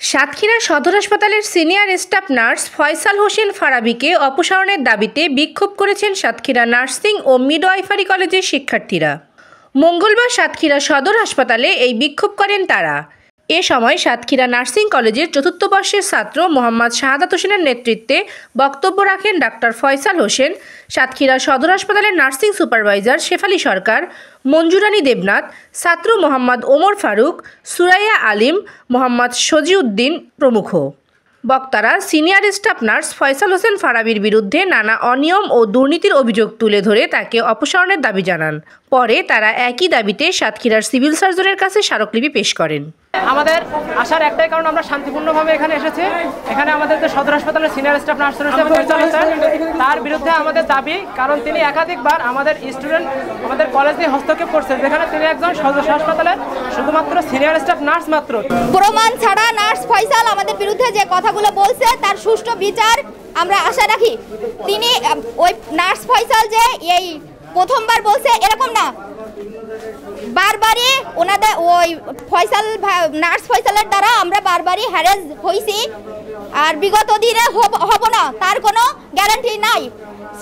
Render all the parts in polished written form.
সাতক্ষীরা সদর হাসপাতালের senior staff nurse Faisal Hossain ফারাবীকে অপসারণের দাবিতে বিক্ষোভ করেছেন সাতক্ষীরা নার্সিং ও মিডওয়াইফারি কলেজের শিক্ষার্থীরা। মঙ্গলবার সাতক্ষীরা সদর হাসপাতালে এই বিক্ষোভ করেন তারা। এ সময় সাতক্ষীরা নার্সিং কলেজের চতুর্থ বর্ষের ছাত্র মোহাম্মদ শাহাদাত হোসেনের নেতৃত্বে বক্তব্য রাখেন ডাক্তার ফয়সাল হোসেন, সাতক্ষীরা সদর হাসপাতালের নার্সিং সুপারভাইজার শেফালি সরকার, মঞ্জুরানী দেবনাথ, ছাত্র মোহাম্মদ ওমর ফারুক, সুরাইয়া আলিম, মোহাম্মদ সজিউদ্দিন প্রমুখ। বক্তারা senior staff nurse Faisal Hossain ফারাবীর বিরুদ্ধে নানা অনিয়ম ও দুর্নীতির অভিযোগ তুলে ধরে তাকে অপসারণের দাবি জানান। পরে তারা একই দাবিতে সাতক্ষীরার সিভিল সার্জনের কাছে স্মারকলিপি পেশ করেন। আমাদের আসার একটাই কারণ, আমরা শান্তিপূর্ণভাবে এখানে এসেছি। এখানে আমাদের যে সদর হাসপাতালের সিনিয়র স্টাফ নার্স রয়েছে ফয়সাল হোসেন, তার বিরুদ্ধে আমাদের দাবি, কারণ তিনি একাধিকবার আমাদের স্টুডেন্ট আমাদের কলেজে হস্তক্ষেপ করছেন, যেখানে তিনি একজন সদর হাসপাতালের শুধুমাত্র সিনিয়র স্টাফ নার্স মাত্র। প্রমাণ ছাড়া নার্স ফয়সাল আমাদের বিরুদ্ধে যে কথাগুলো বলছে তার সুষ্ঠু বিচার আমরা আশা রাখি। তিনি ওই নার্স ফয়সাল যে এই প্রথমবার বলছে এরকম না, বারবারই ওনাদের ওই ফয়সাল নার্স ফয়সালের দ্বারা আমরা বারবারই হ্যারেস হয়েছি, আর বিগত দিনে হব না তার কোনো গ্যারান্টি নাই।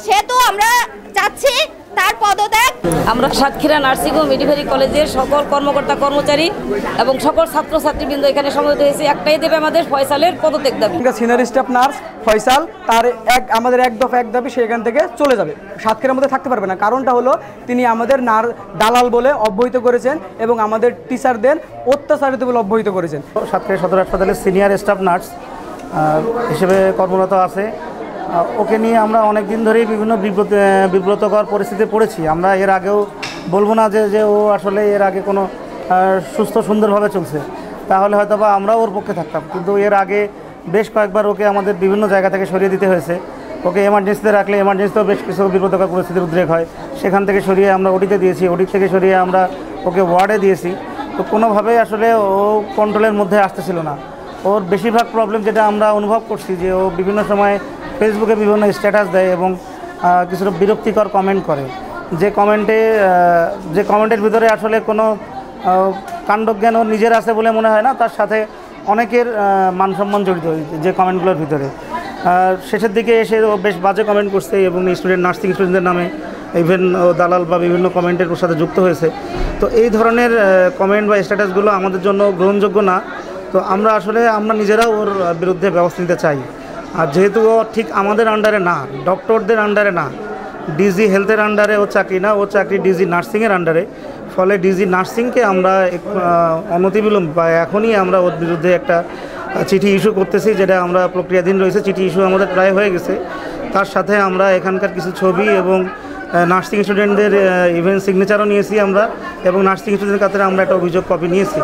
সেহেতু আমরা চাচ্ছি তার পদত্যাগ। আমরা সাতক্ষীরা নার্সিং ও মিডওয়াইফারি কলেজের সকল কর্মকর্তা কর্মচারী এবং সকল ছাত্রছাত্রীবৃন্দ এখানে সমবেত হয়েছে, একটাই দেবে আমাদের ফয়সালের পদত্যাগ দাবি। সিনিয়র স্টাফ নার্স ফয়সাল তার আমাদের এক দাবি, সে এখান থেকে চলে যাবে, সাতক্ষীরার মধ্যে থাকতে পারবে না। কারণটা হলো তিনি আমাদের দালাল বলে অবহিত করেছেন এবং আমাদের টিচারদের অত্যাচারিত বলে অবহিত করেছেন। সাতক্ষীরা সদর হাসপাতালের সিনিয়র স্টাফ নার্স হিসেবে কর্মরত আছে। ওকে নিয়ে আমরা অনেক দিন ধরেই বিভিন্ন বিব্রতকর পরিস্থিতিতে পড়েছি। আমরা এর আগেও বলবো না যে ও আসলে এর আগে কোনো সুস্থ সুন্দরভাবে চলছে, তাহলে হয়তো বা আমরাও ওর পক্ষে থাকতাম, কিন্তু এর আগে বেশ কয়েকবার ওকে আমাদের বিভিন্ন জায়গা থেকে সরিয়ে দিতে হয়েছে। ওকে এমার্জেন্সিতে রাখলে এমার্জেন্সিতেও বেশ কিছু বিব্রতকর পরিস্থিতির উদ্রেক হয়, সেখান থেকে সরিয়ে আমরা ওটিতে দিয়েছি, ওটি থেকে সরিয়ে আমরা ওকে ওয়ার্ডে দিয়েছি। তো কোনোভাবেই আসলে ও কন্ট্রোলের মধ্যে আসতেছিল না। ওর বেশিরভাগ প্রবলেম যেটা আমরা অনুভব করছি যে ও বিভিন্ন সময় ফেসবুকে বিভিন্ন স্ট্যাটাস দেয় এবং কিছুটা বিরক্তিকর কমেন্ট করে, যে কমেন্টের ভিতরে আসলে কোনো কাণ্ডজ্ঞান ওর নিজের আছে বলে মনে হয় না, তার সাথে অনেকের মানসম্মান জড়িত যে কমেন্টগুলোর ভিতরে। শেষের দিকে এসে ও বেশ বাজে কমেন্ট করছে এবং স্টুডেন্ট নার্সিং স্টুডেন্টদের নামে ইভেন ও দালাল বা বিভিন্ন কমেন্টের ওর সাথে যুক্ত হয়েছে। তো এই ধরনের কমেন্ট বা স্ট্যাটাসগুলো আমাদের জন্য গ্রহণযোগ্য না। তো আমরা নিজেরাও ওর বিরুদ্ধে ব্যবস্থা নিতে চাই। আর যেহেতু ও ঠিক আমাদের আন্ডারে না, ডক্টরদের আন্ডারে না, ডিজি হেলথের আন্ডারে ও চাকরি না, ও চাকরি ডিজি নার্সিংয়ের আন্ডারে, ফলে ডিজি নার্সিংকে আমরা অনতিবিলম্ব বা এখনই আমরা ওর বিরুদ্ধে একটা চিঠি ইস্যু করতেছি, যেটা আমরা প্রক্রিয়াধীন রয়েছে। চিঠি ইস্যু আমাদের প্রায় হয়ে গেছে। তার সাথে আমরা এখানকার কিছু ছবি এবং নার্সিং স্টুডেন্টদের ইভেন সিগনেচারও নিয়েছি আমরা, এবং নার্সিং স্টুডেন্টের কাছে আমরা একটা অভিযোগ কপি নিয়েছি।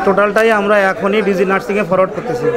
টোটালটাই আমরা এখনই ডিজি নার্সিংয়ে ফরওয়ার্ড করতেছি।